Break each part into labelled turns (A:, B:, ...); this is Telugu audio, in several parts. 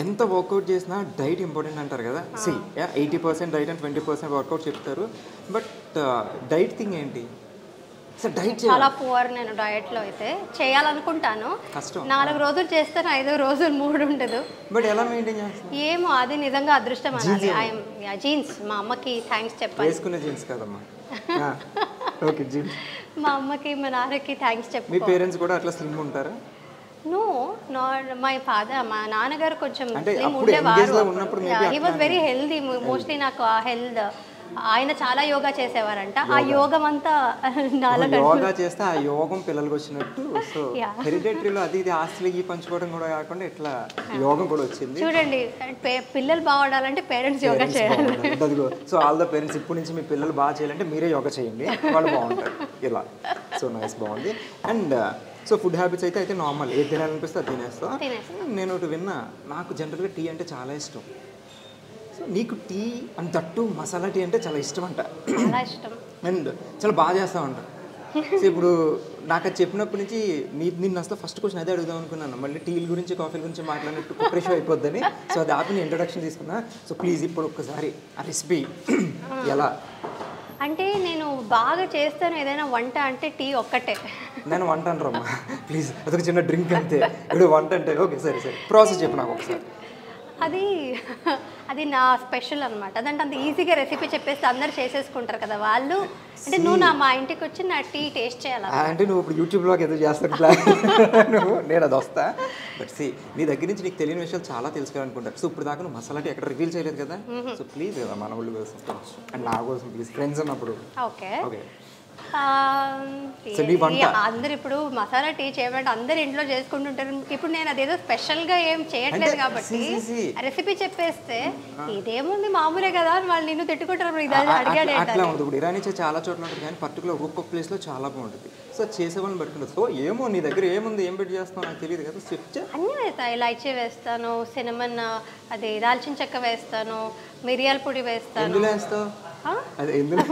A: ఎంత వర్కౌట్ చేసినా డైట్ ఇంపార్టెంట్ అంటారు కదా. 80% డైట్ అండ్ 20% వర్కౌట్ చెప్తారు. బట్ డైట్ థింగ్ ఏంటి? డైట్
B: చాలా పువర్ నేను డయట్లో అయితే చేయాలనుకుంటాను.
A: కష్టం.
B: 4 రోజులు చేస్తాను, 5 రోజులు మూడ్ ఉండదు.
A: బట్ ఎలా మెయింటైన్ చేస్తాను?
B: ఏమో అది నిజంగా అదృష్టం అనాలి. జీన్స్ మా అమ్మకి థ్యాంక్స్ చెప్పాలి.
A: వేసుకునే జీన్స్ కదమ్మా. Okay, jeans.
B: మా అమ్మకి మా నాన్నకి థ్యాంక్స్ చెప్పు.
A: మీ పేరెంట్స్ కూడా అట్లా స్లిమ్ ఉంటారా?
B: నో, మై ఫాదర్, మా నాన్నగారు కొంచెం స్లిమ్
A: అప్పుడు
B: ఉండేవారు. He was
A: maybe
B: very healthy. Mostly నాకు ఆ హెల్త్, ఆయన చాలా యోగా చేసేవారంట. ఆ యోగం అంతా
A: యోగా చేస్తే ఆ యోగం పిల్లలకు వచ్చినట్టు. సో హెరిడిటరీలో అది ఇది ఆస్తులకి పంచుకోవడం కూడా కాకుండా ఇట్లా యోగం కూడా వచ్చింది.
B: చూడండి, పిల్లలు బాగుండాలంటే పేరెంట్స్ యోగా చేయాలి.
A: సో ఆల్ ద పేరెంట్స్ ఇప్పటి నుంచి మీ పిల్లలు బాగా చేయాలంటే మీరే యోగా చేయండి, వాళ్ళు బాగుంటారు ఇలా. సో నైస్, బాగుంది. అండ్ సో ఫుడ్ హ్యాబిట్స్ అయితే నార్మల్, ఏది తినాలనిపిస్తే అది తినేస్తా. నేను ఒకటి విన్నా, నాకు జనరల్గా టీ అంటే చాలా ఇష్టం. సో నీకు టీ అండ్ తట్టు మసాలా టీ అంటే చాలా ఇష్టం అంట. అండ్ చాలా బాగా చేస్తా ఉంటా. సో ఇప్పుడు నాకు అది చెప్పినప్పటి నుంచి నిన్ను అసలు ఫస్ట్ క్వశ్చన్ అదే అడుగుదాం అనుకున్నాను. మళ్ళీ టీల గురించి కాఫీల గురించి మాట్లాడినట్టు ప్రెషర్ అయిపోద్దని. సో అది ఆపి నేను ఇంట్రొడక్షన్ తీసుకున్నా. సో ప్లీజ్ ఇప్పుడు ఒక్కసారి ఆ రెసిపీ ఎలా
B: అంటే, నేను బాగా చేస్తాను ఏదైనా వంట అంటే టీ ఒక్కటే.
A: నేను వంట అంటారమ్మా ప్లీజ్, అదొక చిన్న డ్రింక్ అంతే. ఇప్పుడు వంట అంటే ఓకే, సరే సరే, ప్రాసెస్ చెప్పు నాకు ఒకసారి.
B: అది నా స్పెషల్ అనమాట. అదంటే అంత ఈజీగా రెసిపీ చెప్పేస్తే అందరు చేసేసుకుంటారు కదా వాళ్ళు. అంటే నువ్వు మా ఇంటికి వచ్చి నా టీ టేస్ట్ చేయాలి
A: అంటే నువ్వు ఇప్పుడు యూట్యూబ్లోకి ఏదో చేస్తాను ప్లాన్ నువ్వు, నేను అది వస్తా. బట్ నీ దగ్గర నుంచి నీకు తెలియని విషయాలు చాలా తెలుసుకోవాలనుకుంటారు. సో ఇప్పుడు దాకా నువ్వు మసాలా టీ ఎక్కడ రివీల్ చేయలేదు కదా. సో ప్లీజ్ కదా మన ఊళ్ళో కోసం అండ్ నా కోసం ప్లీజ్, ఫ్రెండ్స్ ఉన్నప్పుడు.
B: Okay
A: okay.
B: అందరు ఇప్పుడు మసాలా టీ చేయమంటే అందరు ఇంట్లో చేసుకుంటుంటారు. ఇప్పుడు నేను అదేదో స్పెషల్ గా ఏం చేయట్లేదు కాబట్టి రెసిపీ చెప్పేస్తే ఇదేముంది మామూలే కదా అని వాళ్ళు నిన్ను తిట్టుకుంటారు.
A: అట్లా ఉంటుంది. ఇప్పుడు ఇరానీ చాలా చోట్ల ఉంటుంది, కానీ పర్టికులర్ ఒక్కొక్క ప్లేస్ లో చాలా బాగుంటుంది. సో చేసే వాళ్ళని పట్టుకుంటుంది. సో ఏమో నీ దగ్గర ఏముంది, ఏం పెట్టి చేస్తావు నాకు తెలియదు కదా. చెప్తే
B: అన్నీ వేస్తాను. ఇలాచీ వేస్తాను, సినమన్, అది దాల్చిన చెక్క వేస్తాను, మిరియాల పొడి వేస్తాను.
A: ఎందులో వేస్తావు? అదే ఎందులో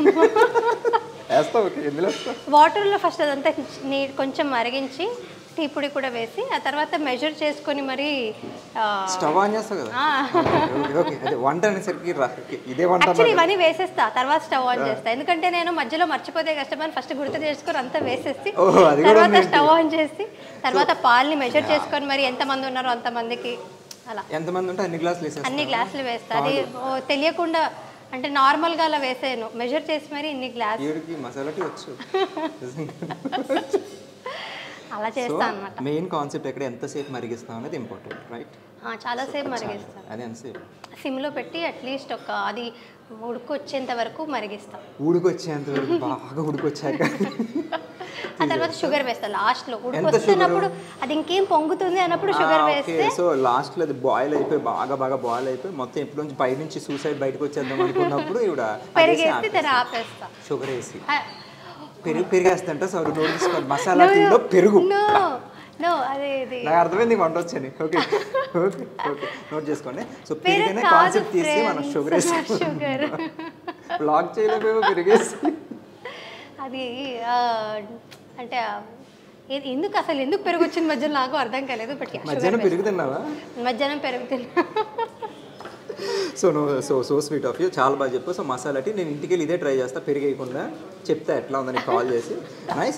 B: వాటర్లో ఫస్ట్ అదంతా కొంచెం మరిగించి టీ పొడి కూడా వేసి ఆ తర్వాత మెజర్ చేసుకొని మరి
A: స్టవ్ ఆన్ చేస్తా కదా. వంట అనేసరికి
B: యాక్చువల్లీ ఇవన్నీ వేసేస్తా, తర్వాత స్టవ్ ఆన్ చేస్తా. ఎందుకంటే నేను మధ్యలో మర్చిపోతే కష్టమని ఫస్ట్ గుర్తు చేసుకొని అంతా వేసేసి తర్వాత స్టవ్ ఆన్ చేసి తర్వాత పాలని మెజర్ చేసుకొని మరి ఎంతమంది ఉన్నారో అంతమందికి అలా
A: ఎంతమంది ఉంటే అన్ని గ్లాసులు
B: వేస్తా. అది తెలియకుండా అంటే నార్మల్గా అలా వేసాను, మెజర్ చేసి మరి ఇన్ని గ్లాస్ అలా చేస్తా అన్నమాట.
A: మెయిన్ కాన్సెప్ట్ ఎక్కడ ఎంతసేపు మరిగిస్తాం అనేది ఇంపార్టెంట్, రైట్?
B: చాలా సేపు మరిగిస్తాం.
A: అది ఎంతసేపు?
B: సిమ్లో పెట్టి అట్లీస్ట్ అది ఉడుకొచ్చేంత వరకు మరిగిస్తాం.
A: ఉడుకొచ్చేంత వరకు బాగా ఉడుకొచ్చాక
B: ఆ తర్వాత షుగర్ వేస్తా లాస్ట్ లో. ఉడుకొస్తున్నప్పుడు అది ఇంకేం పొంగుతుంది అన్నప్పుడు షుగర్ వేస్తే,
A: సో లాస్ట్ లో అది బాయిల్ అయిపోయి బాగా బాయిల్ అయిపోయి మొత్తం ఎప్పుడు నుంచి బయట నుంచి సూసైడ్ బయటకు వచ్చేద్దాం అనుకున్నప్పుడు
B: పెరిగేసి తెర ఆపేస్తా.
A: షుగర్ వేసి పెరిగేస్తంట. సో మసాలా టీలో పెరుగు నాకు అర్థమైంది, వంట వచ్చని. ఓకే ఓకే ఓకే, నోట్ చేసుకోండి. సో పెరిగిన కాన్సెప్ట్ తీసి మనం షుగర్ వేసి బ్లాక్ చేయలేకపోయాము, పెరిగేసి
B: అది అంటే ఎందుకు పెరుగు వచ్చింది మధ్యలో నాకు అర్థం కాలేదు. బట్
A: మధ్యాహ్నం పెరుగుతున్నావా?
B: మధ్యాహ్నం పెరుగుతున్నా.
A: సో స్వీట్ ఆఫ్ యూ, చాలా బాగా చెప్పు. సో మసాలా టీ నేను ఇంటికి వెళ్ళి ఇదే ట్రై చేస్తా, పెరిగేయకుండా చెప్తా ఎట్లా ఉందని కాల్ చేసి. నైస్.